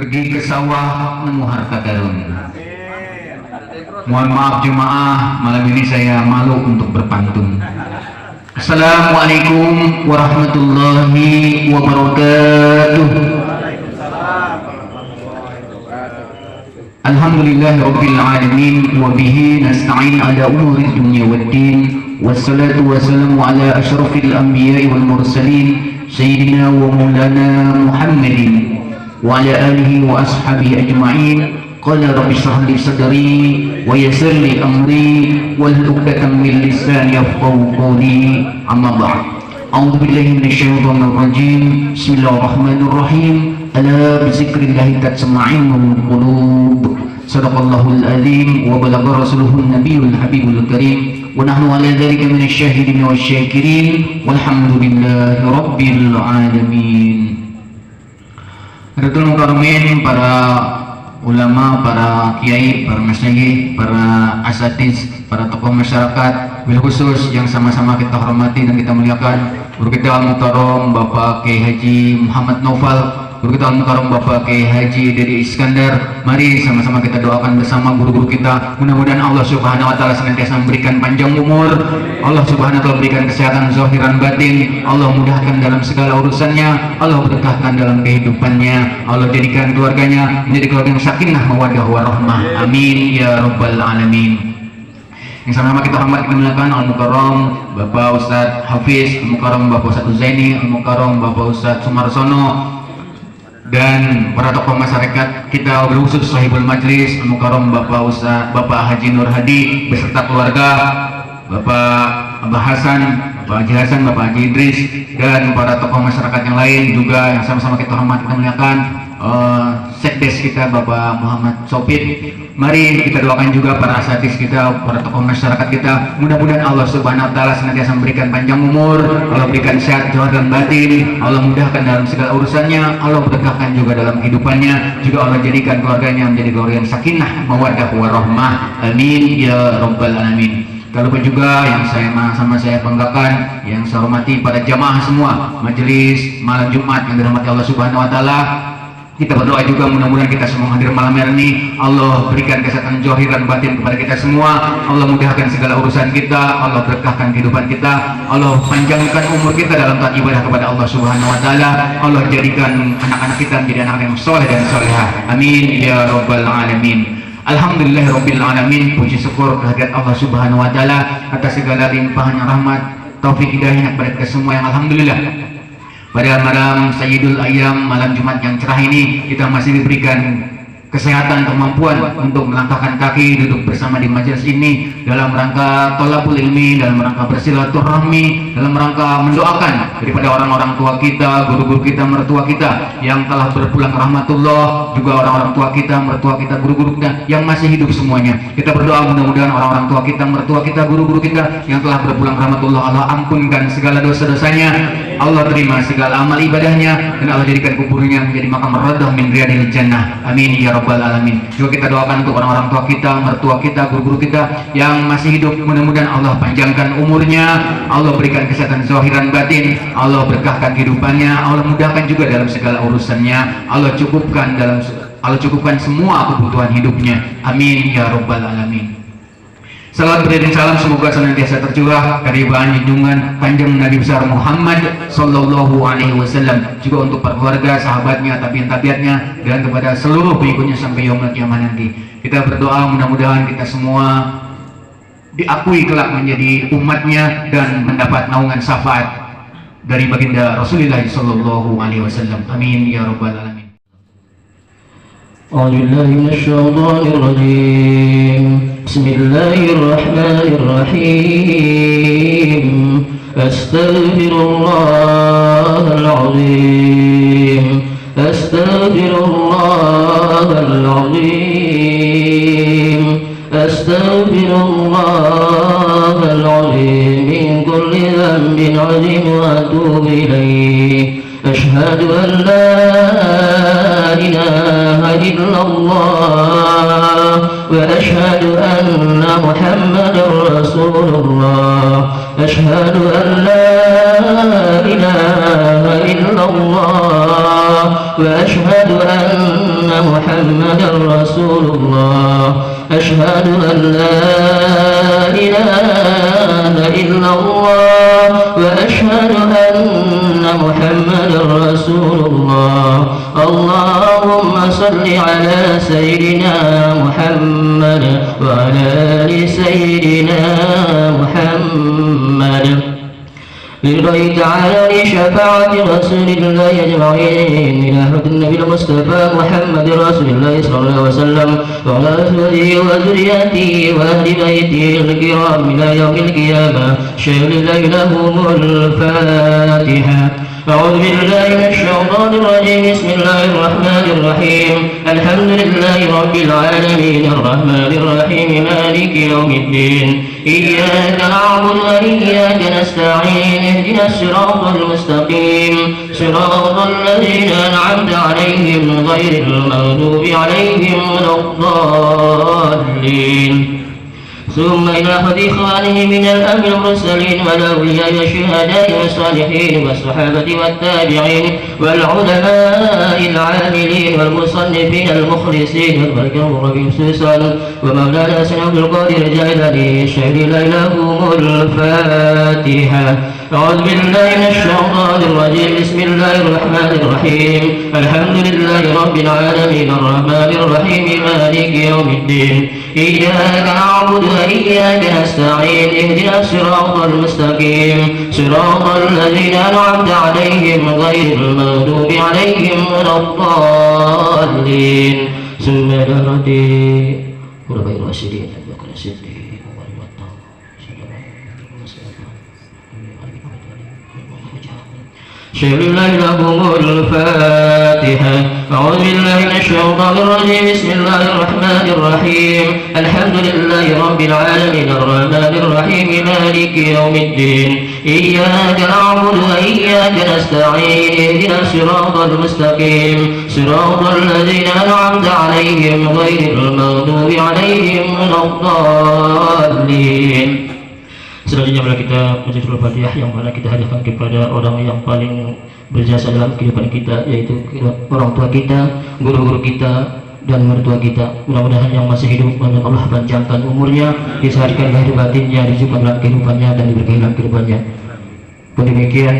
pergi ke sawah nemu harta karun. Mohon maaf jemaah, malam ini saya malu untuk berpantun. Assalamualaikum warahmatullahi wabarakatuh. Alhamdulillahirabbil alamin wa bihi nasta'in ala umuri dunya waddin wassalatu wassalamu ala asyrafil anbiya'i wal mursalin sayyidina wa maulana Muhammadin wa ala alihi wa ashabihi ajma'in. Qala rabbi shrah li sadri wa yassir li amri wahlul 'uqdatam min lisani yafqahu qawli. Amma ba'd. A'udzu billahi minasyaitonir rajim. Bismillahirrahmanirrahim. Ala bi dzikrillah tatma'innul qulub. Shadaqallahul azim wa balagha rasuluhun nabiyul habibul karim wa nahnu ala dzalika minasyahidin wasyakirin walhamdulillahi rabbil alamin. Hadirin mukarramin, para ulama, para kiai, para masyayikh, para asatiz, para tokoh masyarakat, bil khusus yang sama-sama kita hormati dan kita muliakan, guru kita al-mukarram Bapak Kiai Haji Muhammad Naufal, guru kita al-mukarram Bapak Kiai Haji Dedi Iskandar. Mari sama-sama kita doakan bersama guru-guru kita, mudah-mudahan Allah Subhanahu wa taala senantiasa memberikan panjang umur, Allah Subhanahu wa taala berikan kesehatan zahiran batin, Allah mudahkan dalam segala urusannya, Allah berkahkan dalam kehidupannya, Allah jadikan keluarganya menjadi keluarga yang sakinah mawaddah warahmah. Amin ya rabbal alamin. Yang sama-sama kita hormat kita muliakan al-mukarram Bapak Ustadz Hafiz, al-mukarram Bapak Ustadz Uzaini, al-mukarram Bapak Ustadz Sumarsono, dan para tokoh masyarakat kita khusus sahibul majlis, al-mukarram Bapak Haji Nur Hadi beserta keluarga, Bapak Abah Hasan, Bapak Haji Hasan, Bapak Haji Idris, dan para tokoh masyarakat yang lain juga yang sama-sama kita hormat kita muliakan. Sekdes kita Bapak Muhammad Sopit. Mari kita doakan juga para asatidz kita, para tokoh masyarakat kita, mudah-mudahan Allah Subhanahu wa taala senantiasa memberikan panjang umur, Allah berikan sehat zahir dan batin, Allah mudahkan dalam segala urusannya, Allah berkahkan juga dalam kehidupannya, juga Allah jadikan keluarganya menjadi keluarga yang sakinah mawaddah warahmah. Amin ya rabbal alamin. Kalau juga yang saya banggakan, yang saya hormati pada jamaah semua majelis malam Jumat yang dirahmati Allah Subhanahu wa taala, kita berdoa juga mudah-mudahan kita semua hadir malam hari ini, Allah berikan kesehatan zahir dan batin kepada kita semua, Allah mudahkan segala urusan kita, Allah berkahkan kehidupan kita, Allah panjangkan umur kita dalam taat ibadah kepada Allah Subhanahu wa taala, Allah jadikan anak-anak kita menjadi anak yang soleh dan solehah. Amin ya rabbal alamin. Alhamdulillahirabbil alamin. Puji syukur kehadirat Allah Subhanahu wa taala atas segala limpahan rahmat, taufik hidayah kepada kita semua yang alhamdulillah pada malam Sayyidul Ayyam, malam Jumat yang cerah ini, kita masih diberikan kesehatan, kemampuan untuk melangkahkan kaki duduk bersama di majelis ini dalam rangka thalabul ilmi, dalam rangka bersilaturahmi, dalam rangka mendoakan daripada orang-orang tua kita, guru-guru kita, mertua kita yang telah berpulang rahmatullah, juga orang-orang tua kita, mertua kita, guru-guru kita yang masih hidup semuanya. Kita berdoa mudah-mudahan orang-orang tua kita, mertua kita, guru-guru kita yang telah berpulang rahmatullah, Allah ampunkan segala dosa-dosanya, Allah terima segala amal ibadahnya, dan Allah jadikan kuburnya menjadi makam radhah min riyadil jannah. Amin ya rabbal alamin. Juga kita doakan untuk orang-orang tua kita, mertua kita, guru-guru kita yang masih hidup, mudah-mudahan Allah panjangkan umurnya, Allah berikan kesehatan zahir dan batin, Allah berkahkan kehidupannya, Allah mudahkan juga dalam segala urusannya, Allah cukupkan semua kebutuhan hidupnya. Amin ya rabbal alamin. Salam dan salam semoga senantiasa tercurah keridhaan junjungan panjang Nabi besar Muhammad sallallahu alaihi wasallam, juga untuk para keluarga, sahabatnya, tabiin-tabiatnya, dan kepada seluruh pengikutnya sampai yaumul kiamah nanti. Kita berdoa mudah-mudahan kita semua diakui kelak menjadi umatnya dan mendapat naungan syafaat dari baginda Rasulullah sallallahu alaihi wasallam. Amin ya rabbal alamin. أعوذ بالله من الشيطان الرجيم. بسم الله الرحمن الرحيم. أستغفر الله العظيم. أستغفر الله العظيم. أستغفر الله العظيم من كل ذنب عظيم وأتوب إليه. أشهد أن لا إله إلا الله وأشهد أن محمدا رسول الله. أشهد أن لا إله إلا الله وأشهد أن محمدا رسول الله أشهد أن لا إله إلا الله وأشهد أن محمدا رسول الله اللهم صل على سيدنا محمد وعلى آل سيدنا محمد لله تعالى لشفاعة رسول الله أجمعين إلى حضرة النبي المصطفى محمد رسول الله صلى الله عليه وسلم وعلى أزواجه وذرياته وأهل بيته الكرام إلى يوم القيامة شهد الله لهم الفاتحة أعوذ بالله من الشيطان الرجيم بسم الله الرحمن الرحيم الحمد لله رب العالمين الرحمن الرحيم مالك يوم الدين إياك نعبد وإياك نستعين اهدنا الصراط المستقيم صراط الذين أنعمت عليهم غير المغضوب عليهم ولا الضالين ثم إلى أحد إخوانه من الأنبياء المرسلين والأولياء والشهداء والصالحين والصحابة والتابعين والعلماء العاملين والمصنفين المخلصين والمرجو خصوصا ومولانا سيدنا عبد القادر الجيلاني الشهيد لهم الفاتحة أعوذ بالله من الشيطان الرجيم بسم الله الرحمن الرحيم الحمد لله رب العالمين الرحمن الرحيم مالك يوم الدين إياك نعبد وإياك نستعين اهدنا الصراط المستقيم صراط الذين أنعمت عليهم غير المغضوب عليهم ولا الضالين ثم إلى ربي وربي الراشدين أبي بكر الصديق شهد الله لهم الفاتحة أعوذ بالله من الشيطان الرجيم بسم الله الرحمن الرحيم الحمد لله رب العالمين الرحمن الرحيم مالك يوم الدين إياك نعبد وإياك نستعين اهدنا الصراط المستقيم صراط الذين أنعمت عليهم غير المغضوب عليهم ولا الضالين. Selanjutnya mari kita baca Al-Fatihah yang mana kita hadiahkan kepada orang yang paling berjasa dalam kehidupan kita, yaitu orang tua kita, guru-guru kita, dan mertua kita. Mudah-mudahan yang masih hidup Allah panjangkan umurnya, disehatkan lahir batinnya, dijauhkan dalam kehidupannya dan diberkahi dalam kehidupannya. Pun demikian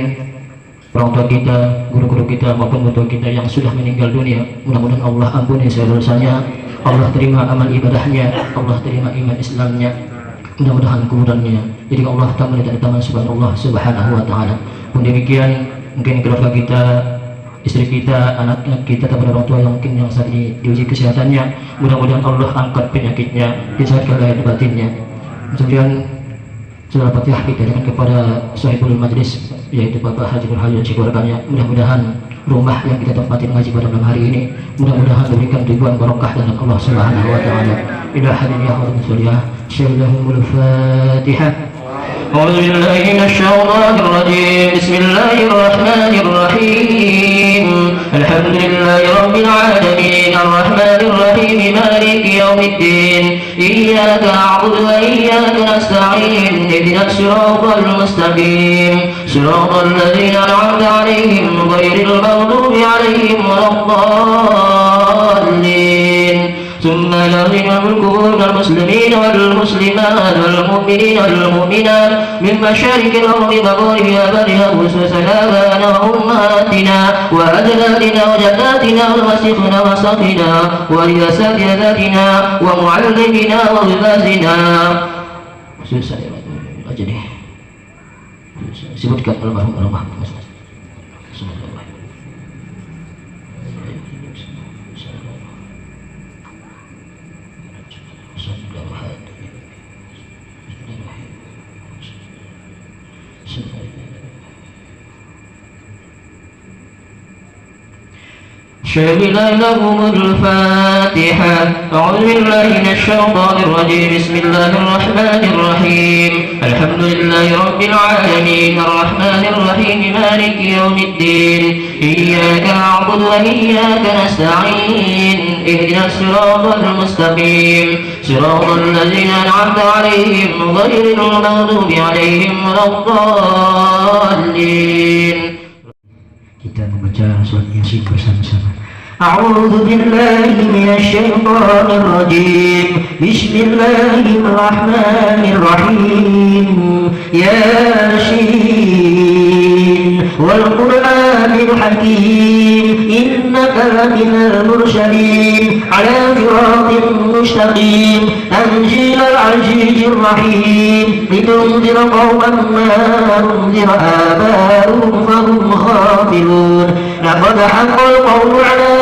orang tua kita, guru-guru kita maupun mertua kita yang sudah meninggal dunia, mudah-mudahan Allah ampuni segala dosanya, Allah terima amal ibadahnya, Allah terima iman Islamnya, mudah-mudahan kuburannya jadi Allah taala dari tangan subhanallah subhanahu wa ta'ala. Pun demikian mungkin keluarga kita, istri kita, anak-anak kita, atau orang tua yang mungkin yang saat ini diuji kesehatannya, mudah-mudahan Allah angkat penyakitnya, disehatkan lahir batinnya. Kemudian setelah Fatihah kita dengan kepada sahibul majlis, yaitu Bapak Haji Nurhayu dan keluarganya, mudah-mudahan rumah yang kita tempati mengaji pada malam hari ini mudah-mudahan diberikan ribuan barokah dari Allah subhanahu wa ta'ala. Ila hadin ya hadirin syallahumul fatihah. أعوذ بالله من الشيطان الرجيم بسم الله الرحمن الرحيم الحمد لله رب العالمين الرحمن الرحيم مالك يوم الدين إياك نعبد وإياك نستعين اهدنا الصراط المستقيم صراط الذين أنعمت عليهم غير المغضوب عليهم ولا الضالين ثم يغفر القبور المسلمين والمسلمات والمؤمنين والمؤمنات من مشارق الأرض مغاربها برها خصوصنا وأمهاتنا وأجدادنا وجداتنا ومسيخنا وصفنا ولأساتذتنا ومعلمنا وغبازنا خصوصا أجله sebutkan almarhum شهد لهم الفاتحة. أعوذ بالله من الشيطان الرجيم بسم الله الرحمن الرحيم الحمد لله رب العالمين الرحمن الرحيم مالك يوم الدين إياك نعبد وإياك نستعين اهدنا الصراط المستقيم صراط الذين أنعمت عليهم غير المغضوب عليهم ولا الضالين. Kita membaca surat Yasin bersama-sama. أعوذ بالله من الشيطان الرجيم. بسم الله الرحمن الرحيم. ياسين والقرآن الحكيم إنك لمن المرسلين على صراط مستقيم تنزيل العزيز الرحيم لتنذر قوما ما أنذر آباؤهم فهم غافلون. لقد حق القول على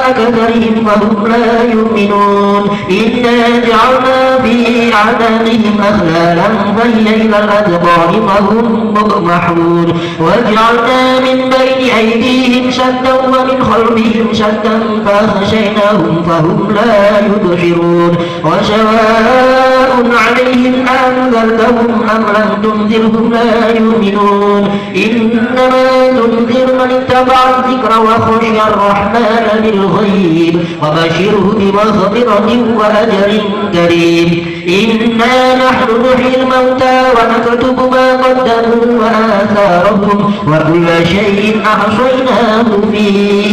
أكثرهم فهم لا يؤمنون. إنا جعلنا في أعناقهم أغلالا فهي إلى الأذقان فهم مقمحون. وجعلنا من بين أيديهم سدا ومن خلفهم سدا فأغشيناهم فهم لا يبصرون. وسواء عليهم أنذرتهم أم لم تنذرهم لا يؤمنون. إنما تنذر من اتبع الذكر وخشي الرحمن بالغيب وبشره بمغفرة وأجر كريم. إنا نحن نحيي الموتى ونكتب ما قدموا وآثارهم وكل شيء أحصيناه في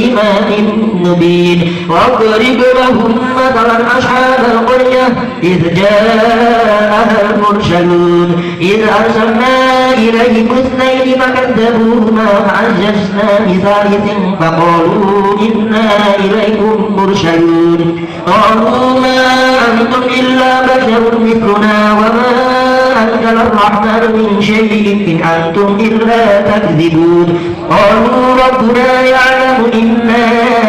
إمام مبين. واضرب لهم مثلا أصحاب القرية إذ جاءها المرسلون إذ أرسلنا إليهم اثنين فكذبوهما فعززنا بثالث فقالوا إنا إليكم مرسلون. قالوا ما أنتم إلا بشر مثلنا وما أنزل الرحمن من شيء إن أنتم إلا تكذبون. قالوا ربنا يعلم إنا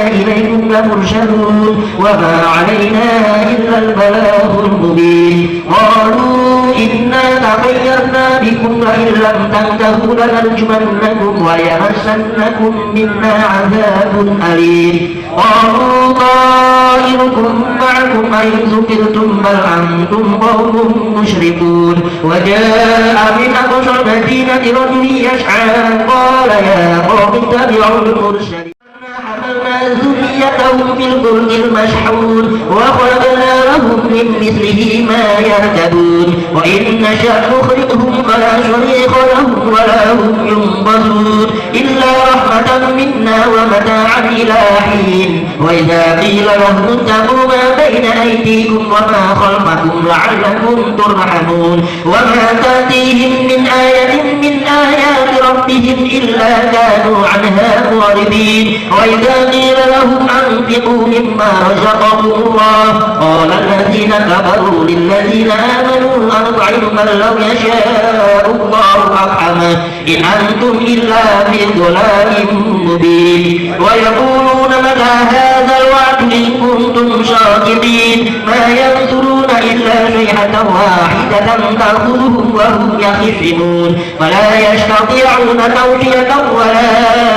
إليكم لمرسلون وما علينا إلا البلاغ المبين. قالوا إنا تطيرنا بكم لئن لم تنتهوا لنرجمنكم ويمسنكم منا عذاب أليم. قالوا طائركم معكم أئن ذكرتم بل أنتم قوم مشركون. وجاء من أقصى المدينة رجل يسعى قال يا قوم اتبعوا المرسلين. حملنا ذريتهم في الفلك المشحون وخلقنا لهم من مثله ما يركبون. وإن نشأ نخرجهم فلا صريخ لهم ولا هم ينقذون إلا رحمة منا ومتاعا إلى حين. وإذا قيل لهم اتقوا ما بين أيديكم وما خلفكم لعلكم ترحمون. وما تأتيهم من آية من آيات ربهم إلا كانوا عنها معرضين. وإذا قيل لهم أنفقوا مما رزقكم الله قال الذين كفروا للذين آمنوا أنطعم من لو يشاء الله أطعمه إن أنتم إلا في ضلال مبين. ويقولون متى هذا الوعد إن كنتم صادقين ما ينظرون إلا صيحة واحدة تأخذهم وهم يخصمون ولا يستطيعون توصية ولا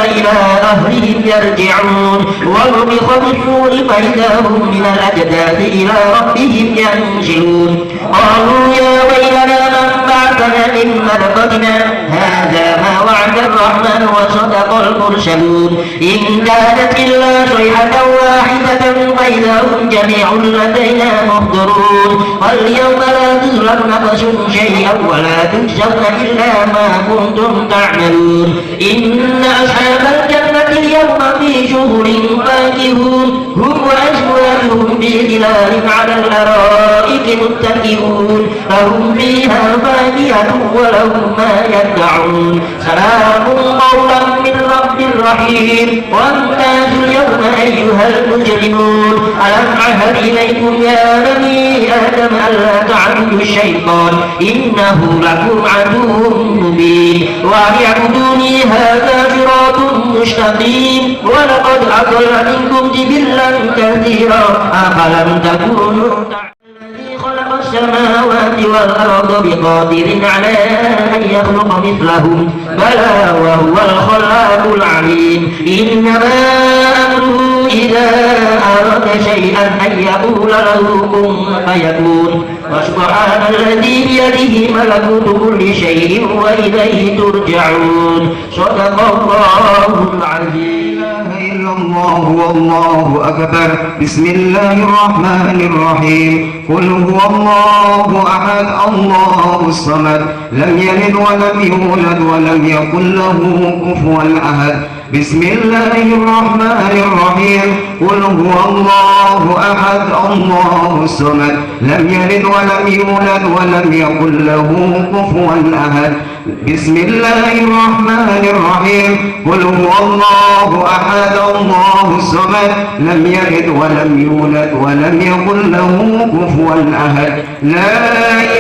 إلى أهلهم يرجعون. ونفخ في الصور فإذا هم من الأجداث إلى ربهم ينزلون. قالوا يا ويلنا من بعثنا من مرقدنا هذا ما وعد الرحمن وصدق المرسلون. إن كانت إلا صيحة واحدة فإذا هم جميع لدينا محضرون. واليوم لا تظلم نفس شيئا ولا تجزون إلا ما كنتم تعملون. إن أصحاب الجنة اليوم في شهر فاكهون هم وأزواجهم في ظلال على الأرائك متكئون لهم فيها فاكهة ولهم ما يدعون. سلام قولا من رب رحيم. وامتازوا اليوم أيها المجرمون ألم أعهد إليكم يا بني آدم ألا تعبدوا الشيطان إنه لكم عدو مبين. وأن اعبدوني هذا صراط مستقيم. ولقد أضل منكم جبلا كثيرا أفلم تكونوا الذي خلق السماوات والأرض بقادر على أن يخلق مثلهم بلى وهو الخلاق العليم. إنما أمره إذا أراد شيئا أن يقول له كن فيكون. وسبحان الذي بيده ملكوت كل شيء وإليه ترجعون. صدق الله العظيم. إلا الله والله أكبر. بسم الله الرحمن الرحيم. قل هو الله أحد الله الصمد لم يلد ولم يولد ولم يكن له كفوا أحد. بسم الله الرحمن الرحيم قل هو الله أحد الله الصمد لم يلد ولم يولد ولم يكن له كفوا أحد بسم الله الرحمن الرحيم قل هو الله أحد الله الصمد لم يلد ولم يولد ولم يكن له كفوا أحد لا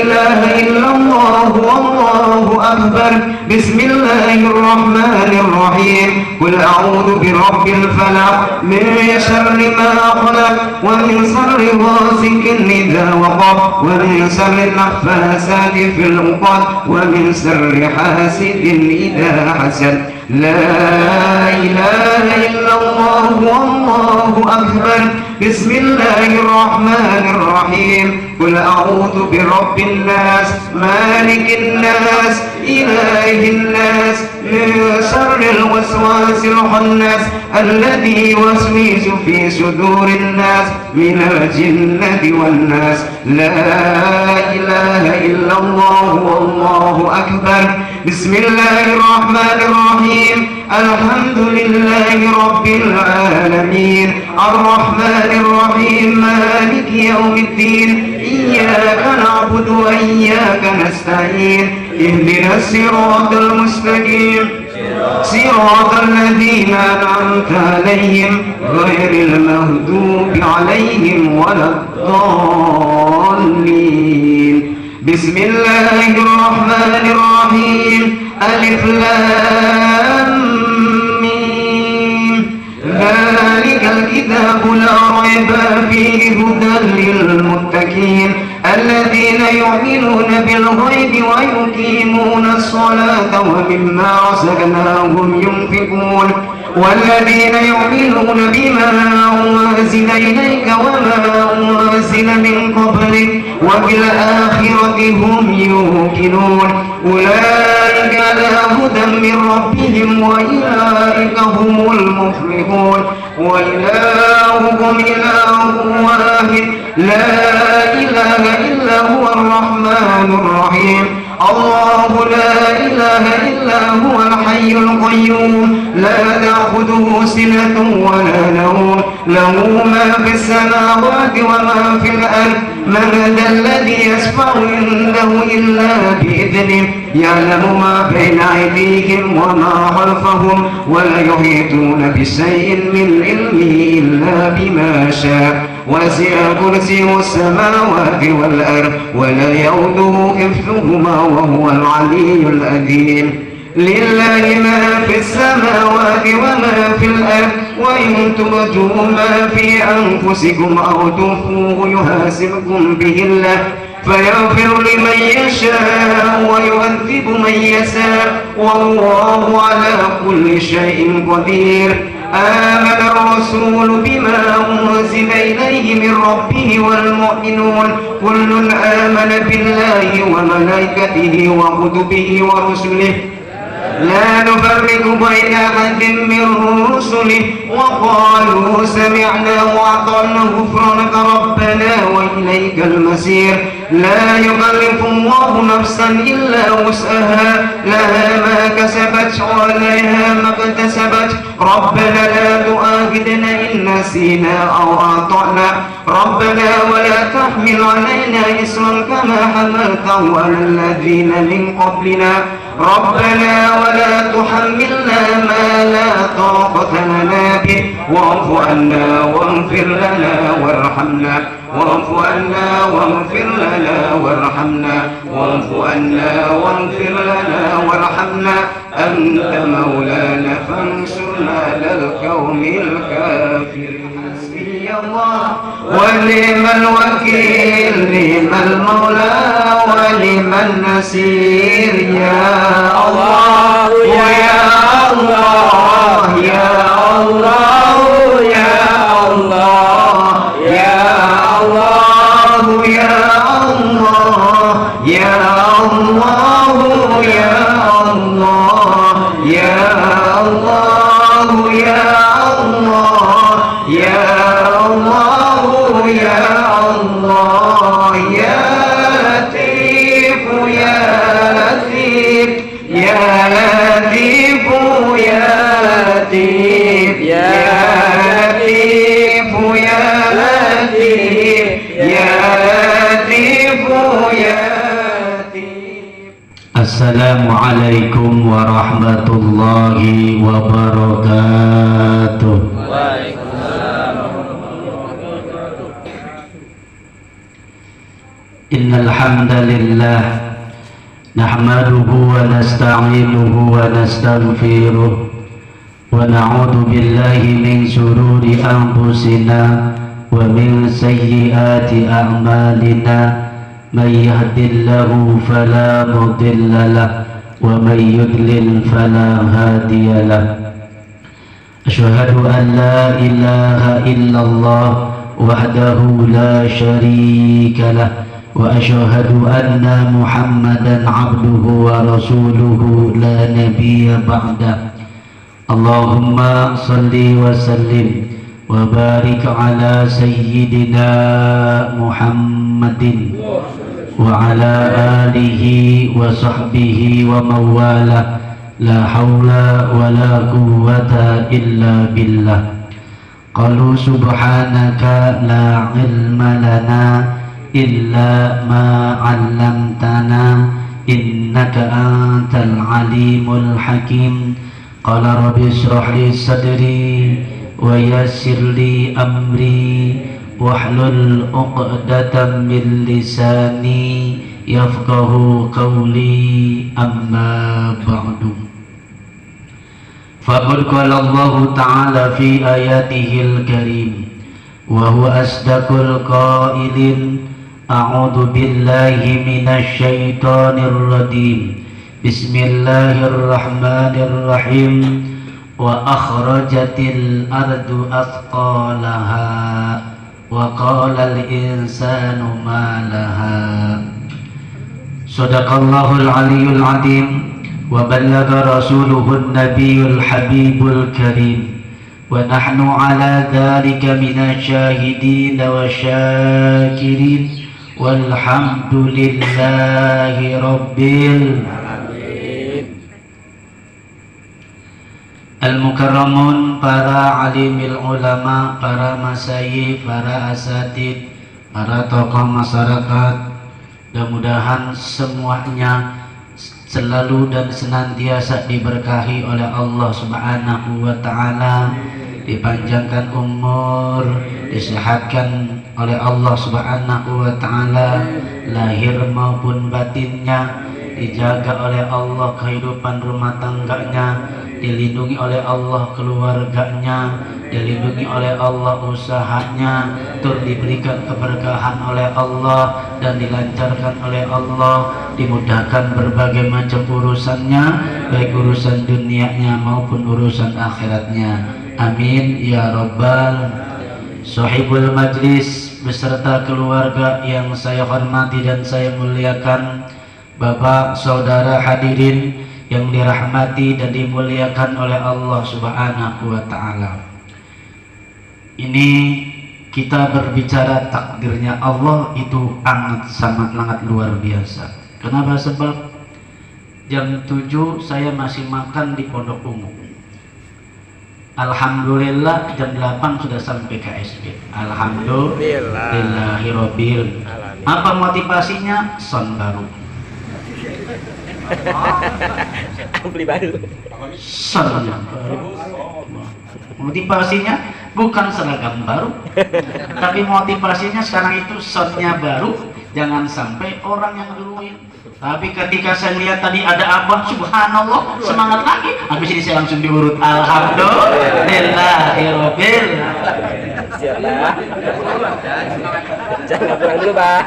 إله إلا الله والله أكبر بسم الله الرحمن الرحيم قل أعوذ برب الفلق من شر ما خلق ومن شر غاسق إذا وقب ومن شر النفاثات في العقد ومن شر حاسد إذا حسد لا إله إلا الله والله أكبر بسم الله الرحمن الرحيم قل أعوذ برب الناس مالك الناس إله الناس من شر الوسواس الخناس الذي يوسوس في صدور الناس من الجنة والناس لا إله إلا الله والله أكبر بسم الله الرحمن الرحيم الحمد لله رب العالمين الرحمن الرحيم مالك يوم الدين إياك نعبد وإياك نستعين اهدنا الصراط المستقيم صراط الذين أنعمت عليهم غير المغضوب عليهم ولا الضالين بسم الله الرحمن الرحيم ألف لام ميم ذلك الكتاب لا ريب فيه هدى للمتقين الذين يؤمنون بالغيب ويقيمون الصلاة ومما رزقناهم ينفقون والذين يؤمنون بما أنزل إليك وما أنزل من قبلك وبالآخرة هم يوقنون أولئك على هدى من ربهم وأولئك هم المفلحون وإلهكم إله واحد لا إله إلا هو الرحمن الرحيم الله لا إله إلا هو الحي القيوم لا تأخذه سنة ولا نوم له ما في السماوات وما في الأرض من ذا الذي يشفع عنده إلا بإذنه يعلم ما بين أيديهم وما خلفهم ولا يحيطون بشيء من علمه إلا بما شاء وسع كرسيه السماوات والأرض ولا يؤوده حفظهما وهو العلي العظيم لله ما في السماوات وما في الأرض وإن تبدوا ما في أنفسكم أو تخفوه يحاسبكم به الله فيغفر لمن يشاء ويعذب من يشاء والله على كل شيء قدير آمن الرسول بما أنزل إليه من ربه والمؤمنون كل آمن بالله وملائكته وكتبه ورسله لا نفرق بين أحد من رسله وقالوا سمعنا وأطعنا غفرانك ربنا وإليك المصير لا يكلف الله نفسا إلا وسعها لها ما كسبت وعليها ما اكتسبت ربنا لا تؤاخذنا إن نسينا أو أخطأنا ربنا ولا تحمل علينا إصرا كما حملته على الذين من قبلنا ربنا ولا تحملنا ما لا طاقة لنا به واعف عنا واغفر لنا وارحمنا واعف عنا واغفر لنا وارحمنا واعف عنا واغفر لنا وارحمنا أنت مولانا فانصرنا على القوم الكافرين حسبي الله ونعم الوكيل نعم المولى ونعم النصير يا الله يا الله يا الله يا الله يا الله يا الله يا الله يا الله يا الله يا الله يا الله يا الله يا لطيف يا لطيف يا لطيف يا لطيف يا لطيف يا لطيف يا لطيف يا لطيف. Assalamualaikum warahmatullahi wabarakatuh. Innal hamdalillah nahmaduhu wa nasta'inuhu wa nastaghfiruh wa na'udzu billahi min shururi anfusina wa min sayyiati a'malina. من يهد الله فلا مضل له ومن يضلل فلا هادي له. أشهد أن لا إله إلا الله وحده لا شريك له وأشهد أن محمدا عبده ورسوله لا نبي بعده. اللهم صل وسلم وبارك على سيدنا محمد وعلى آله وصحبه ومن والاه. لا حول ولا قوة إلا بالله. قالوا سبحانك لا علم لنا إلا ما علمتنا إنك أنت العليم الحكيم. قال رب اشرح لي صدري ويسر لي أمري wahlul 'uqdatam min lisani yafqahu qawli, amma ba'du. Faqad qala Allah ta'ala fi ayatihil karim wa huwa asdaqul qailin. A'udzu billahi minasy syaithanir rajim. Bismillahirrahmanirrahim. Wa akhrajatil ardu athqalaha wa qala al-insanu ma laha. Shadaqallahul aliyyul azim wa ballagha rasuluhun nabiyyul habibul karim wa nahnu ala dhalika minasyahidin wa syakirin walhamdulillahi rabbil Al-Mukarramun, para alimil ulama, para masyayikh, para asatid, para tokoh masyarakat, mudah-mudahan semuanya selalu dan senantiasa diberkahi oleh Allah Subhanahu wa ta'ala, dipanjangkan umur, disehatkan oleh Allah Subhanahu wa ta'ala, lahir maupun batinnya, dijaga oleh Allah kehidupan rumah tangganya, dilindungi oleh Allah keluarganya, dilindungi oleh Allah usahanya, diberikan keberkahan oleh Allah dan dilancarkan oleh Allah, dimudahkan berbagai macam urusannya, baik urusan dunianya maupun urusan akhiratnya. Amin ya rabbal. Sahibul majlis beserta keluarga yang saya hormati dan saya muliakan, Bapak, saudara hadirin yang dirahmati dan dimuliakan oleh Allah Subhanahu wa ta'ala. Ini kita berbicara takdirnya Allah itu sangat luar biasa. Kenapa? Sebab jam 7 saya masih makan di Pondok Ungu. Alhamdulillah jam 8 sudah sampai KSB. Alhamdulillahirabbil. Apa motivasinya? Son baru. Ampli baru. Motivasinya bukan seragam baru, tapi motivasinya sekarang itu soundnya baru. Jangan sampai orang yang duluin. Tapi ketika saya lihat tadi ada abah, subhanallah, semangat lagi. Habis ini saya langsung diurut. Alhamdulillahirabbil. Siap lah. Jangan pulang dulu, Pak.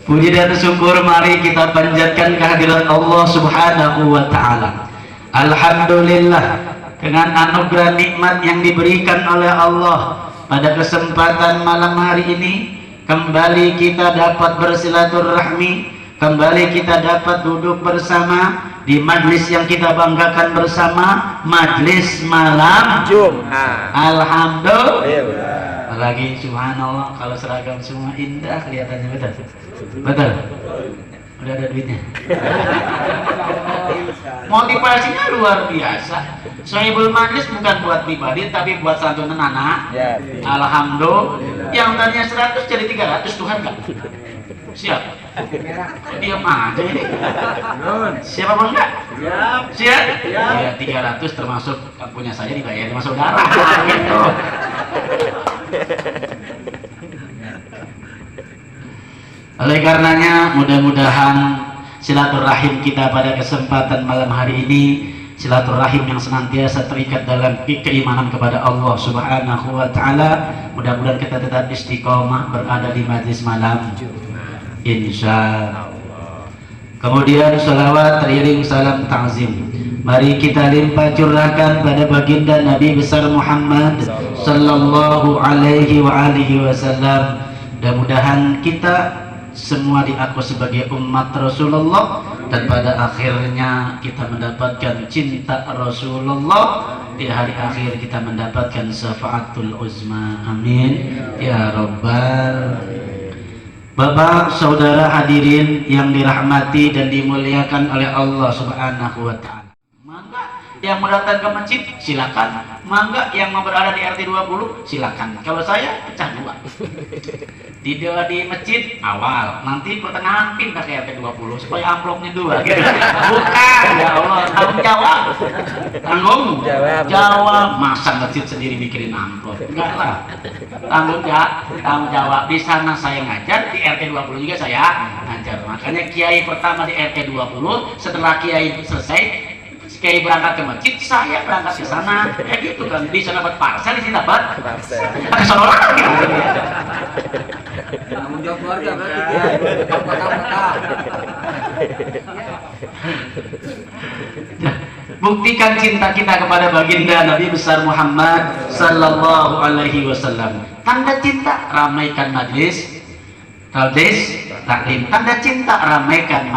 Puji dan syukur mari kita panjatkan kehadirat Allah Subhanahu wa ta'ala. Alhamdulillah, dengan anugerah nikmat yang diberikan oleh Allah, pada kesempatan malam hari ini kembali kita dapat bersilaturahmi, kembali kita dapat duduk bersama di majlis yang kita banggakan bersama, majlis malam Jumat. Alhamdulillah. Lagi subhanallah, kalau seragam semua indah kelihatannya, betul? Betul? Udah ada duitnya. Motivasinya luar biasa. Sohibul Majlis bukan buat pribadi tapi buat santunan anak. Ya. Alhamdulillah. Yang tadinya 100 jadi 300, Tuhan enggak? Siap. Diam aja ini. Siap apa enggak? Siap. Ya 300 termasuk punya saya dibayar sama saudara. Gitu. Oleh karenanya mudah-mudahan silaturahim kita pada kesempatan malam hari ini silaturahim yang senantiasa terikat dalam keimanan kepada Allah Subhanahu wa taala. Mudah-mudahan kita tetap istiqomah berada di majlis malam. Insyaallah. Kemudian salawat teriring salam ta'zim. Mari kita limpah curahkan pada baginda Nabi besar Muhammad sallallahu alaihi wa alihi wasallam. Mudah-mudahan kita semua diaku sebagai umat Rasulullah dan pada akhirnya kita mendapatkan cinta Rasulullah, di hari akhir kita mendapatkan syafaatul uzma. Amin ya rabbal. Bapak saudara hadirin yang dirahmati dan dimuliakan oleh Allah Subhanahu wa taala. Mangga yang mau datang ke masjid silakan, mangga yang mau berada di RT 20 silakan. Kalau saya pecah dua. Di masjid awal, nanti pertengahan pindah ke RT 20 supaya amplopnya dua gitu. Bukan, ya Allah, tanggung jawab. Tanggung jawab. Masa masjid sendiri mikirin amplop? Enggak lah. Tanggung jawab. Di sana saya ngajar, di RT 20 juga saya ngajar. Makanya kiai pertama di RT 20, setelah kiai selesai kiai berangkat ke masjid, saya berangkat ke sana. Ya gitu kan, di sana dapat parsel, di sini dapat parsel. Ke sana orang gitu. Tanggung jawab keluarga berarti. Buktikan cinta kita kepada baginda Nabi besar Muhammad sallallahu alaihi wasallam. Tanda cinta, ramaikan majlis taklim. Tanda cinta, ramaikan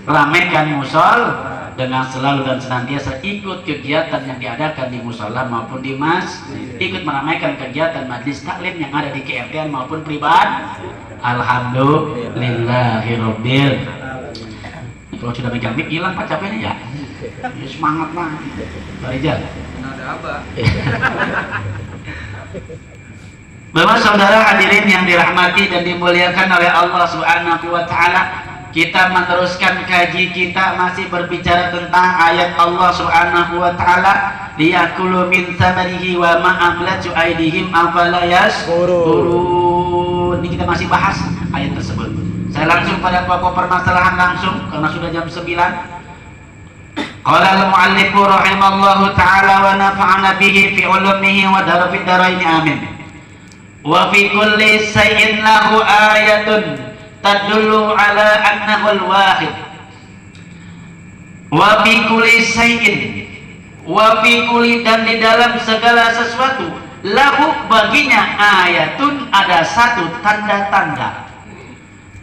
ramaikan musol dengan selalu dan senantiasa ikut kegiatan yang diadakan di musola maupun di masjid, ikut meramaikan kegiatan majlis taklim yang ada di KRT maupun pribadi. Alhamdulillahirobbil. Kalau sudah megang mic hilang pak capeknya ya. Semangat mah. Rijal. Ada apa? Bapak saudara hadirin yang dirahmati dan dimuliakan oleh Allah Subhanahu wa taala, kita meneruskan kaji kita masih berbicara tentang ayat Allah Subhanahu wa taala, liyakulu min thamarihi wa ma amlatu aydihim afala yashkurun. Ini kita masih bahas ayat tersebut. Saya langsung pada pokok permasalahan langsung karena sudah jam 9. Qala al-mu'allifu rahimallahu ta'ala wa nafa'ana bihi fi ulumihi wa darafid darain amin. Wa fi kulli shay'in lahu ayatun tadullu ala annahu al-wahid. Wa fi kulli shay'in, wa fi kulli, dan di dalam segala sesuatu, lahu baginya ayatun, ada satu tanda-tanda,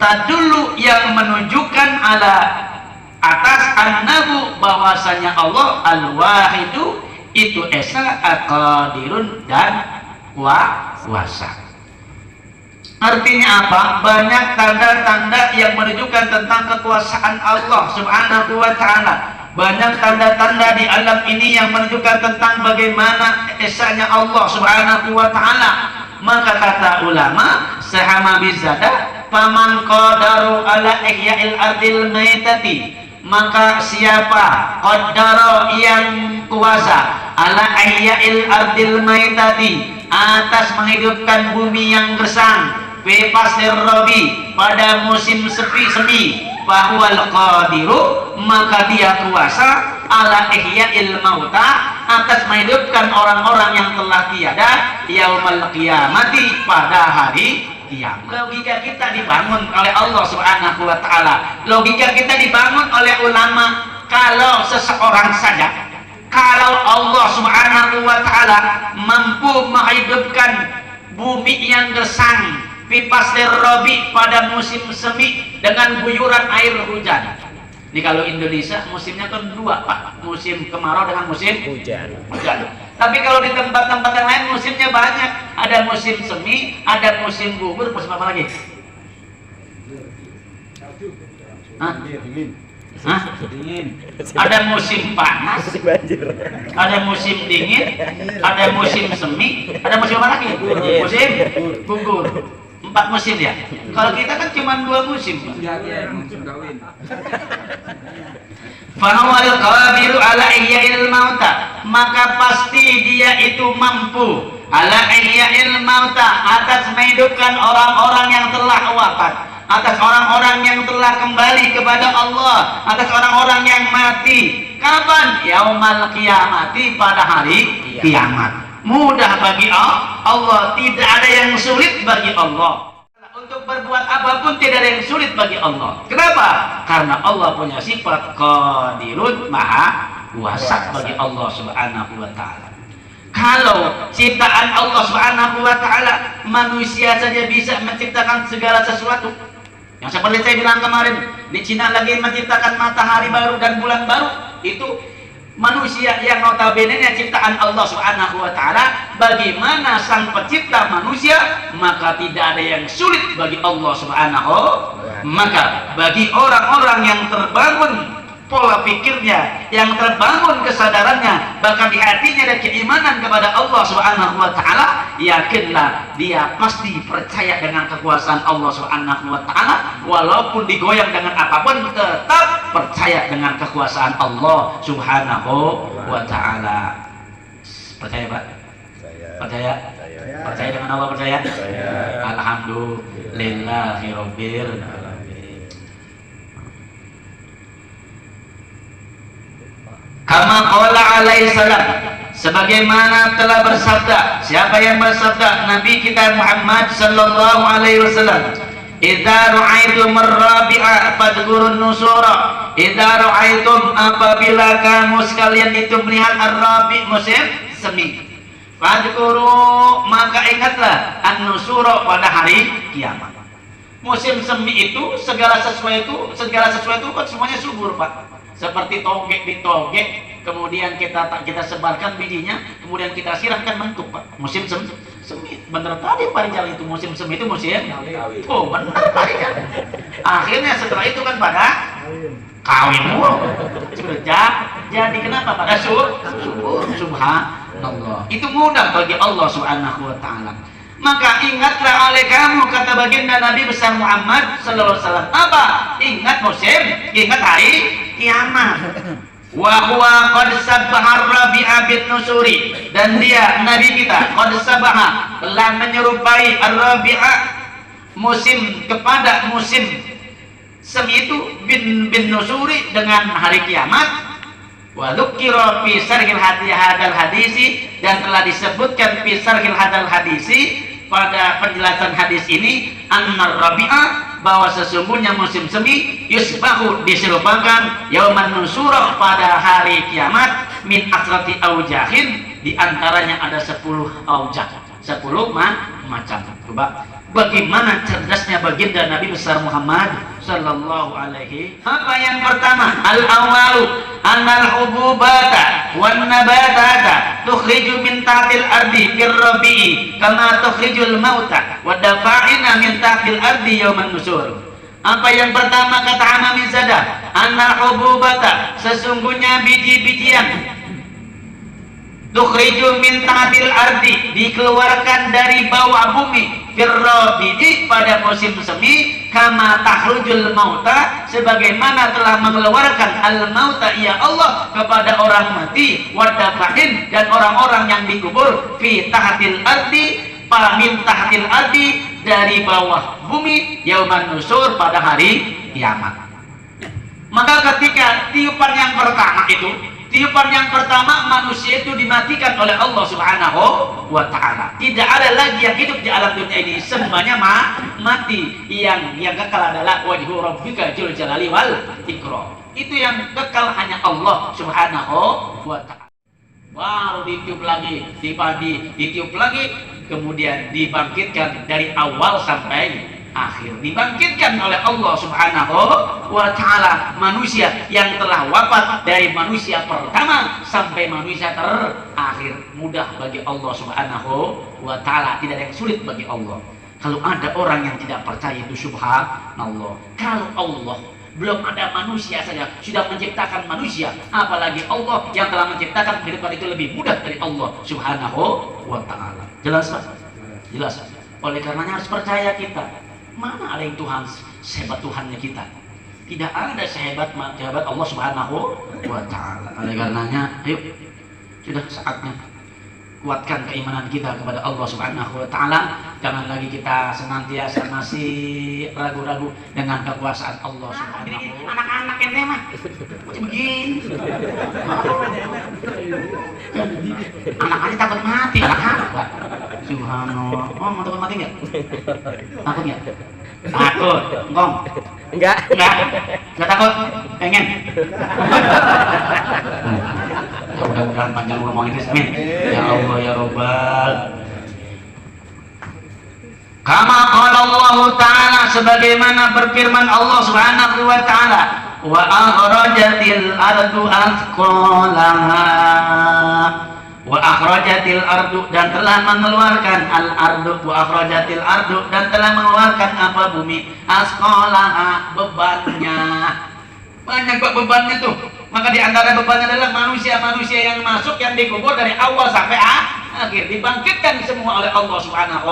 tadullu yang menunjukkan ala atas annahu bahwasanya Allah al-wahidu itu esa aqadirun dan kuasa. Artinya apa? Banyak tanda-tanda yang menunjukkan tentang kekuasaan Allah Subhanahu wa taala. Banyak tanda-tanda di alam ini yang menunjukkan tentang bagaimana esanya Allah Subhanahu wa taala. Maka kata ulama, sahama bizada faman qadaru ala ihya'il ardil maitati, maka siapa qaddara yang kuasa ala ihya'il ardil maitati, atas menghidupkan bumi yang gersang, bebas robi pada musim semi, bahwal qadiru, maka dia kuasa ala ihya'il mauta, atas menghidupkan orang-orang yang telah tiada, yaumal qiyamati, pada hari kiamat. Logika kita dibangun oleh Allah Subhanahu wa taala. Logika kita dibangun oleh ulama. Kalau seseorang saja, kalau Allah Subhanahu wa taala mampu menghidupkan bumi yang gersang, pipas robi pada musim semi dengan guyuran air hujan. Ini kalau Indonesia musimnya kan dua pak, musim kemarau dengan musim hujan. Tapi kalau di tempat-tempat yang lain musimnya banyak, ada musim semi, ada musim gugur, musim apa lagi? Hah? Hah? Ada musim panas, Musim banjir. ada musim dingin, ada musim semi, ada musim apa lagi? Musim gugur. 4 musim ya. Kalau kita kan cuma 2 musim. Iya, musim kawin. Fahawal qabiru ala ihya'il mauta, maka pasti dia itu mampu ala ihya'il mauta, atas menghidupkan orang-orang yang telah wafat, atas orang-orang yang telah kembali kepada Allah, atas orang-orang yang mati. Kapan? Yaumal qiyamati, pada hari kiamat. Mudah bagi Allah, tidak ada yang sulit bagi Allah. Untuk berbuat apapun tidak ada yang sulit bagi Allah. Kenapa? Karena Allah punya sifat qadirun, maha kuasa bagi Allah Subhanahu wa taala. Kalau ciptaan Allah Subhanahu wa taala, manusia saja bisa menciptakan segala sesuatu. Yang seperti saya bilang kemarin, di Cina lagi menciptakan matahari baru dan bulan baru. Itu manusia yang notabene-nya ciptaan Allah Subhanahu wa taala. Bagaimana sang pencipta manusia, maka tidak ada yang sulit bagi Allah Subhanahu. Maka bagi orang-orang yang terbangun pola pikirnya, yang terbangun kesadarannya, bahkan di hatinya ada keimanan kepada Allah Subhanahu wa taala, yakinlah dia pasti percaya dengan kekuasaan Allah Subhanahu wa taala, walaupun digoyang dengan apapun tetap percaya dengan kekuasaan Allah Subhanahu wa taala. Percaya, Pak? Percaya? Percaya dengan Allah, percaya? Alhamdulillahirabbil alamin. Kama qala alaihi salam, sebagaimana telah bersabda. Siapa yang bersabda? Nabi kita Muhammad sallallahu alaihi wasallam. Idza ra'aitum ar-rabi'a fadhkurun nusura. Idza ra'aitum, apabila kamu sekalian itu melihat ar-rabi', musim semi, fadhkuru, maka ingatlah an-nusura, pada hari kiamat. Musim semi itu segala sesuatu kan semuanya subur, Pak. Seperti togek ditogek, kemudian kita sebarkan bijinya, kemudian kita siramkan mentuk, Pak. Musim semi. Bener tadi Pak Rijal, itu musim semi itu musim. Oh, bener tadi kan. Akhirnya setelah itu kan pada kawin mulu. Sudah jadi kenapa? Pada subur. Subhanallah. Itu mudah bagi Allah Subhanahu wa taala. Maka ingatlah oleh kamu, kata baginda Nabi besar Muhammad sallallahu alaihi wasallam. Apa? Ingat musim, ingat hari kiamat. Wa huwa qad sabbaha ar-rabi'a bin nusuri, dan dia Nabi kita qad sabbaha, telah menyerupai ar-rabi'a, musim, kepada musim semi itu bin nusuri, dengan hari kiamat. Wa dzukira fi sarhil hadal hadisi, dan telah disebutkan fi sarhil hadal hadisi, pada penjelasan hadis ini, annar rabi'ah, bahwa sesungguhnya musim semi yusbahu, diserupakan yauman nusurah, pada hari kiamat, min asrati aujahin, diantaranya ada 10 aujah, 10 macam. Coba bagaimana cerdasnya baginda Nabi besar Muhammad sallallahu alaihi. Apa yang pertama? Al-awwalu annal hububata wan nabatata tukhriju min tahtil ardi fir rabi'i kama tukhrijul mauta wa dafa'ina min tahtil ardi yauman nusur. Apa yang pertama, kata Amami Zada, annal hububata, sesungguhnya biji-bijian, tukhriju min tahtil ardi, dikeluarkan dari bawah bumi, firrabidi, pada musim semi, kama tahrujul mauta, sebagaimana telah mengeluarkan al-mauta, ya Allah, kepada orang mati, wadafahin, dan orang-orang yang dikubur, fi tahtil ardi, min tahtil ardi, dari bawah bumi, yauman nusur, pada hari kiamat. Maka ketika tiupan yang pertama itu, tiupan yang pertama, manusia itu dimatikan oleh Allah Subhanahu wa ta'ala. Tidak ada lagi yang hidup di alam dunia ini, semuanya mati. Yang kekal adalah wajhu rabbika dzul jalali wal ikram. Itu yang kekal hanya Allah Subhanahu wa ta'ala. Baru ditiup lagi, ditiup lagi, kemudian dibangkitkan dari awal sampai akhir, dibangkitkan oleh Allah Subhanahu wa ta'ala manusia yang telah wafat, dari manusia pertama sampai manusia terakhir. Mudah bagi Allah Subhanahu wa ta'ala, tidak ada yang sulit bagi Allah. Kalau ada orang yang tidak percaya itu subhanallah. Kalau Allah belum ada manusia saja sudah menciptakan manusia, apalagi Allah yang telah menciptakan kehidupan itu lebih mudah dari Allah subhanahu wa ta'ala. Jelas Pak? Jelas. Oleh karenanya harus percaya kita. Mana ada yang Tuhan sehebat Tuhannya kita? Tidak ada sehebat Allah subhanahu wa ta'ala. Oleh karenanya ayo, sudah saatnya kuatkan keimanan kita kepada Allah subhanahu wa ta'ala. Jangan lagi kita senantiasa masih ragu-ragu dengan kekuasaan Allah subhanahu wa ta'ala. Anak-anak ente mah macam begini. Anak-anak takut mati, anak-anak. Subhanallah. Oh, mau takut mati nggak? Takut nggak? Takut, engkong? Enggak. Nggak takut? Pengen? Ya mudah-mudahan panjang ngomong Inggris, amin. Ya Allah ya Rabbal. Kama qala Allah Ta'ala, sebagaimana berfirman Allah Subhanahu wa Ta'ala, wa akhrajatil ardu athqalaha, wa akhrajatil ardu, dan telah mengeluarkan al ardu, wa akhrajatil ardu, dan telah mengeluarkan apa bumi, athqalaha, bebannya. Banyak Pak bebannya tuh. Maka di antara bebannya adalah manusia-manusia yang masuk, yang dikubur dari awal sampai akhir, dibangkitkan semua oleh Allah Subhanahu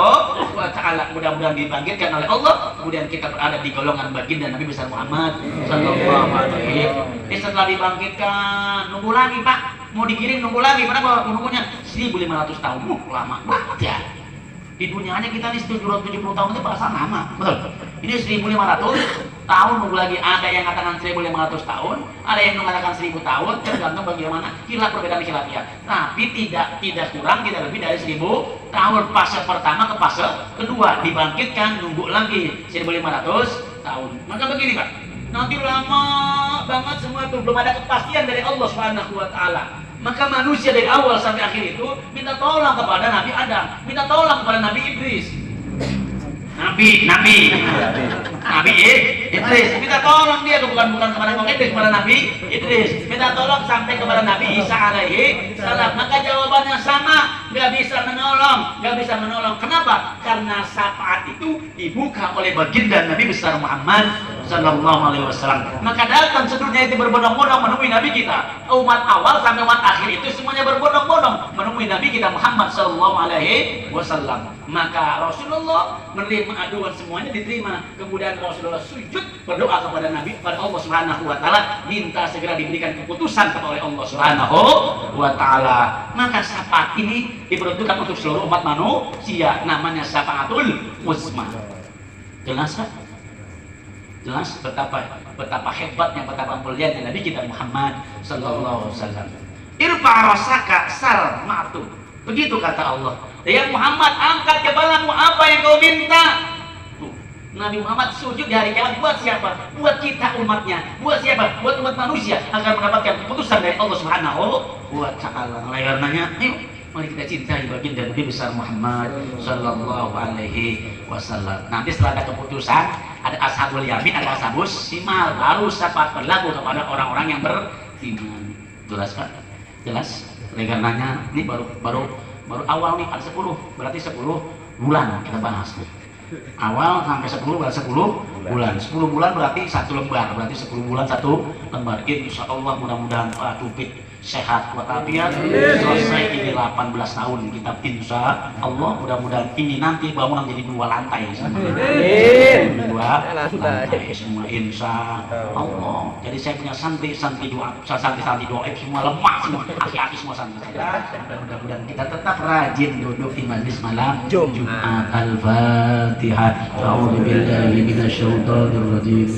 wa ta'ala. Mudah-mudahan dibangkitkan oleh Allah, kemudian kita berada di golongan baginda Nabi besar Muhammad sallallahu alaihi wasallam. Setelah dibangkitkan, nunggu lagi Pak, mau dikirim nunggu lagi. Berapa nunggunya? 1500 tahun. Lama banget ya. Di dunia aja kita nih 770 tahun itu perasaan lama, betul? Ini 1500 tahun nunggu lagi. Ada yang katakan 1500 tahun, ada yang mengatakan 1000 tahun, tergantung bagaimana khilaf, perbedaan khilafiyah. Tapi tidak kurang, tidak lebih dari 1000 tahun. Fase pertama ke fase kedua, dibangkitkan, nunggu lagi 1500 tahun. Maka begini Pak, nanti lama banget semua itu, belum ada kepastian dari Allah Subhanahu wa ta'ala. Maka manusia dari awal sampai akhir itu minta tolong kepada Nabi Adam, minta tolong kepada Nabi Idris. Nabi Idris minta tolong dia, bukan kepada Nabi Idris, kepada Nabi Idris minta tolong sampai kepada Nabi Isa alaihi salam. Maka jawabannya sama, nggak bisa menolong. Kenapa? Karena syafaat itu dibuka oleh baginda Nabi besar Muhammad sallallahu alaihi wasallam. Maka datang seluruhnya itu berbondong-bondong menemui Nabi kita. Umat awal sampai umat akhir itu semuanya berbondong-bondong menemui Nabi kita Muhammad sallallahu alaihi wasallam. Maka Rasulullah menerima aduan, semuanya diterima. Kemudian Rasulullah sujud berdoa kepada Nabi, kepada Allah Subhanahu wa ta'ala, minta segera diberikan keputusan oleh Allah Subhanahu wa ta'ala. Maka syafaat ini diperuntukkan untuk seluruh umat manusia, namanya syafaatul uzma. Jelas kan? Jelas betapa hebatnya, betapa mulianya Nabi kita Muhammad sallallahu alaihi wasallam. Irfa rasaka sal ma'tu. Begitu kata Allah. Ya Muhammad, angkat kepalamu, apa yang kau minta? Nabi Muhammad sujud di hari kiamat buat siapa? Buat kita umatnya. Buat siapa? Buat umat manusia agar mendapatkan keputusan dari Allah Subhanahu wa ta'ala. Oleh karenanya, ayo mari kita cintai baginda Nabi besar Muhammad sallallahu alaihi wasallam. Nanti setelah ada keputusan, ada ashabul yamin, ada ashabus simal, baru syafaat berlaku kepada orang-orang yang beriman. Jelas kan? Jelas. Oleh karenanya, ini baru awal nih, ada 10, berarti 10 bulan kita bahas. Awal sampai 10 berarti 10 bulan. 10 bulan berarti 1 lembar, berarti 10 bulan 1 lembar. Insya Allah mudah-mudahan Pak Tupit sehat walafiat, selesai ini 18 tahun kita, insya Allah. Mudah-mudahan ini nanti bangunan jadi 2 lantai semua. 2 lantai semua, insya Allah. Jadi saya punya santri doa, santri doa semua lemah semua, aki-aki semua santri. Mudah-mudahan kita tetap rajin duduk di majlis malam Jumat. Al-Fatihah. A'udzu billahi minasyaitonir rajim.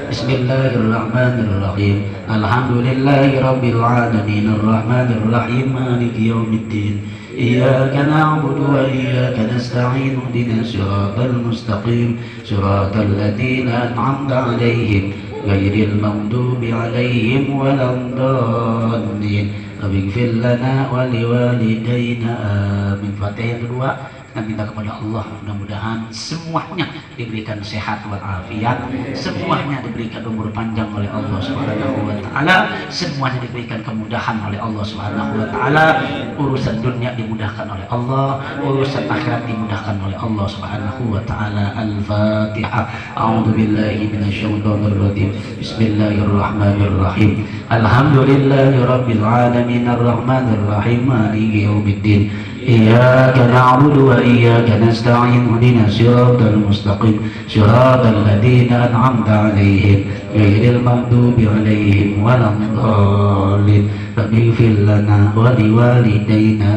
Bismillahirrahmanirrahim. Alhamdulillahi rabbil alamin, arrahmanir rahim, maliki yaumiddin. Iyyaka na'budu wa iyyaka nasta'in. Ihdinas siratal mustaqim, siratal ladzina an'amta 'alaihim ghairil maghdubi 'alaihim waladdallin. Ighfir lana wa liwalidayna. Amin. Fatihah yang kedua. dan minta kepada Allah mudah-mudahan semuanya diberikan sehat walafiat, semuanya diberikan umur panjang oleh Allah Subhanahu wa taala, semuanya diberikan kemudahan oleh Allah Subhanahu wa taala, urusan dunia dimudahkan oleh Allah, urusan akhirat dimudahkan oleh Allah Subhanahu wa taala. Al-Fatihah. A'udzu billahi minasyaitonir rajim. Bismillahirrahmanirrahim. Alhamdulillahirabbil alamin arrahmanir rahim maliki yaumiddin. Iyyaka na'budu wa iyyaka nasta'in ihdinas siratal mustaqim siratal ladzina an'amta 'alaihim ghairil maghdubi 'alaihim waladdallin. Rabbighfir lana wa liwalidayna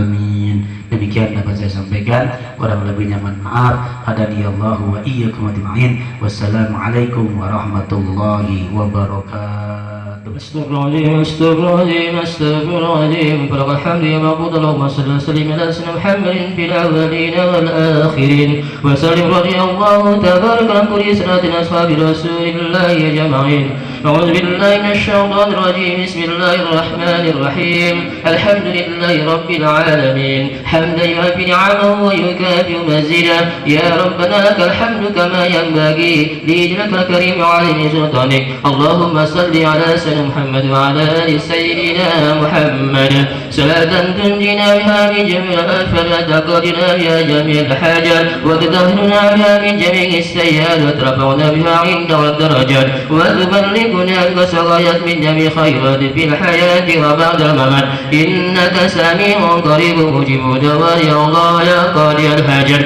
amin. Demikian dapat saya sampaikan, kurang lebihnya mohon maaf. Hadaniyallahu wa iyyakum ajma'in. Wassalamualaikum warahmatullahi wabarakatuh. Astagfirullahaladzim, astagfirullahaladzim, astagfirullahaladzim. Falakal hamdu ya ma'bud. Allahumma salli wa sallim ala sayyidina Muhammadin fil awwalin wal akhirin. Wa sallim radiyallahu tabaraka an kulli sanatin ashabi rasulillahi ajma'in. A'udzu billahi minasy syaithanir rajim. Bismillahir rahmanir rahim. Alhamdulillahi rabbil alamin. Hamdan yu'affi ni'amahu wa yukafi mazidah. Ya rabbana lakal hamdu kama yanbaghi li jallikal karim wa 'azimi sultanik. Allahumma salli ala محمد وعلى آل سيدنا محمد صلاة تنجينا بها من جميع الآفات وتقضينا بها جميع الحاجات وتطهرنا بها من جميع السيئات وترفعنا بها عند الدرجات وتبلغنا بسرايات من جميع خيرات في الحياة وبعد الممات إنك سميع قريب مجيب دعاء يا الله يا قاضي الحاجات.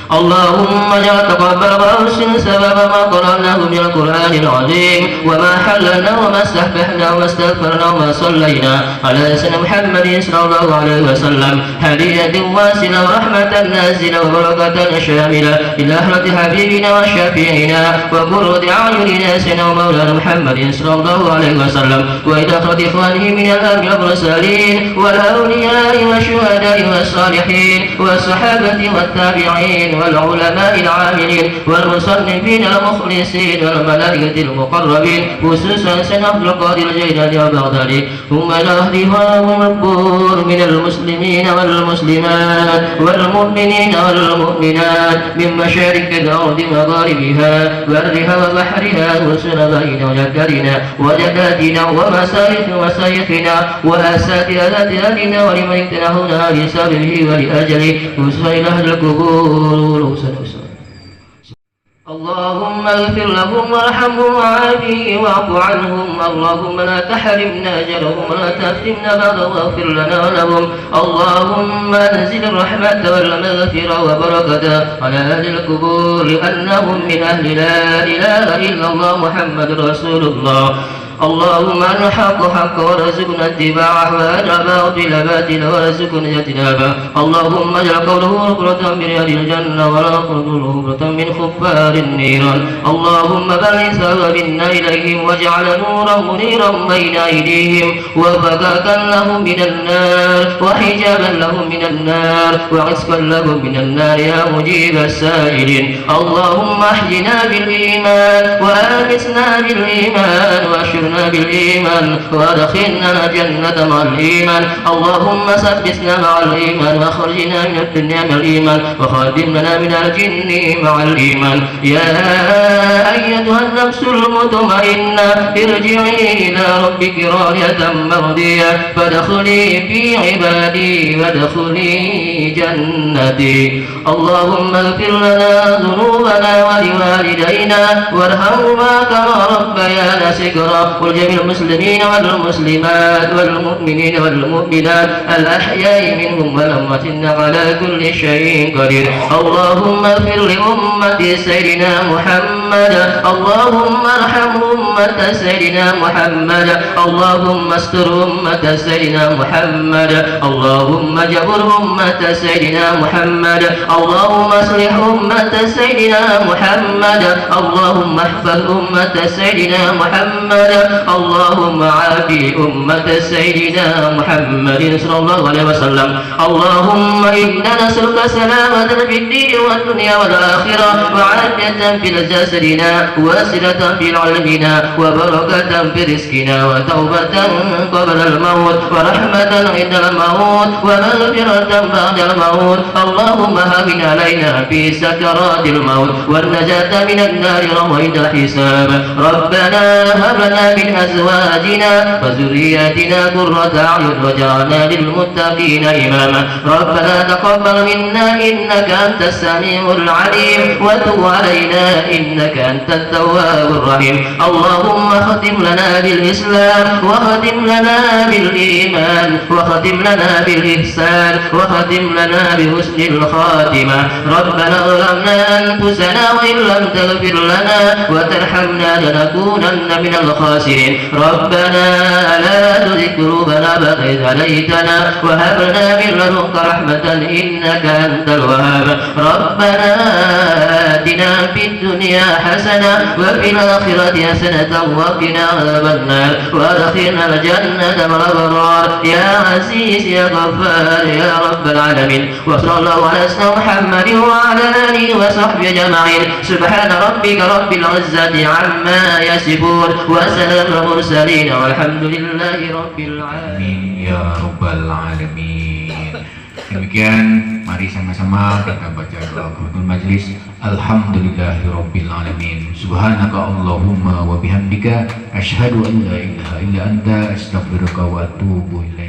اللهم اجعل تقبل وأحسن سبب ما قرأناه من القرآن العظيم وما حللنا وما استحبحنا وما استغفرنا وما صلينا على سيدنا محمد صلى الله عليه وسلم هدية واسلة ورحمة نازلة وبركة شاملة إلى حضرة حبيبنا وشفيعنا وقرة أعيننا سيدنا ومولانا محمد صلى الله عليه وسلم وإلى حضرة إخوانه من الأنبياء والمرسلين والأولياء والشهداء والصالحين والصحابة والتابعين والعلماء العاملين والمصنفين المخلصين والملائكة المقربين خصوصا سيدنا عبد القادر الجيلاني وبغدادي ثم الأهدفاء والمقبور من المسلمين والمسلمات والمؤمنين والمؤمنات من مشارق الأرض ومغاربها برها وبحرها وسنبائنا وجدرنا وجداتنا ومسارف ومسايخنا وأساتذتنا ولمن اكتنهنا لسببه ولأجله خصوصا إلى أهل القبور. اللهم اغفر لهم وارحمهم وعافهم واعف عنهم. اللهم لا تحرمنا اجرهم ولا تفتنا بعدهم واغفر لنا ولهم. اللهم انزل الرحمة والمغفرة وبركة على اهل القبور لانهم من اهل لا اله الا الله محمد رسول الله. اللهم أن الحق حق وارزقنا اتباعه وأن الباطل باطلا وارزقنا اجتنابه. اللهم اجعل قوله نقرة من رياض الجنة ولا قوله نقرة من خفار النيران. اللهم بلغ ثواب منا إليهم واجعل نورا منيرا بين أيديهم وفكاكا لهم من النار وحجابا لهم من النار وعصفا لهم من النار يا مجيب السائلين. اللهم احينا بالإيمان وآنسنا بالإيمان واشرنا بالإيمان وادخلنا الجنة مع الإيمان. اللهم ثبتنا مع الإيمان واخرجنا من الدنيا مع الإيمان وخادمنا من الجن مع الإيمان. يا أيتها النفس المطمئنة ارجعي إلى ربك راضية مرضية فادخلي في عبادي وادخلي جنتي. اللهم اغفر لنا ذنوبنا ولوالدينا وارحمهما كما ربيانا صغرا ولجميع المسلمين والمسلمات والمؤمنين والمؤمنات الأحياء منهم والأموات إنك على كل شيء قدير. اللهم اغفر لأمة سيدنا محمد. اللهم ارحم أمة سيدنا محمد. اللهم استر أمة سيدنا محمد. اللهم جبر أمة سيدنا محمد. اللهم اصلح أمة سيدنا محمد. اللهم احفظ أمة سيدنا محمد. اللهم عافي أمة سيدنا محمد صلى الله عليه وسلم. اللهم إنا نسألك سلامة في الدين والدنيا والآخرة وعافية في جسدنا وسلة في علمنا وبركة في رزقنا وتوبة قبل الموت ورحمة عند الموت ومغفرة بعد الموت اللهم هون علينا في سكرات الموت والنجاة من النار وعند الحساب ربنا هب لنا من أزواجنا وذرياتنا قرة أعين واجعلنا للمتقين إماما ربنا تقبل منا إنك أنت السميع العليم وتب علينا إنك أنت التواب الرحيم اللهم ختم لنا بالإسلام وختم لنا بالإيمان وختم لنا بالإحسان وختم لنا بحسن الخاتمة ربنا ظلمنا أنفسنا وإن لم تغفر لنا وترحمنا لنكونن من الخاسرين ربنا لا تزغ قلوبنا بعد إذ هديتنا وهب لنا من لدنك رحمة إنك أنت الوهاب ربنا آتنا في الدنيا حسنة وفي الآخرة حسنة وقنا عذاب النار وأدخلنا الجنة مع الأبرار يا عزيز يا غفار يا رب العالمين وصلى الله على سيدنا محمد وعلى آله وصحبه أجمعين سبحان ربك رب العزة عما يصفون وسلام المرسلين والحمد لله رب العالمين Amin ya rabbal alamin. Demikian mari sama-sama kita baca doa kafaratul majlis. Alhamdulillahirabbil alamin. Subhanaka Allahumma wa bihamdika asyhadu an la ilaha illa anta astaghfiruka wa atubu ilaik.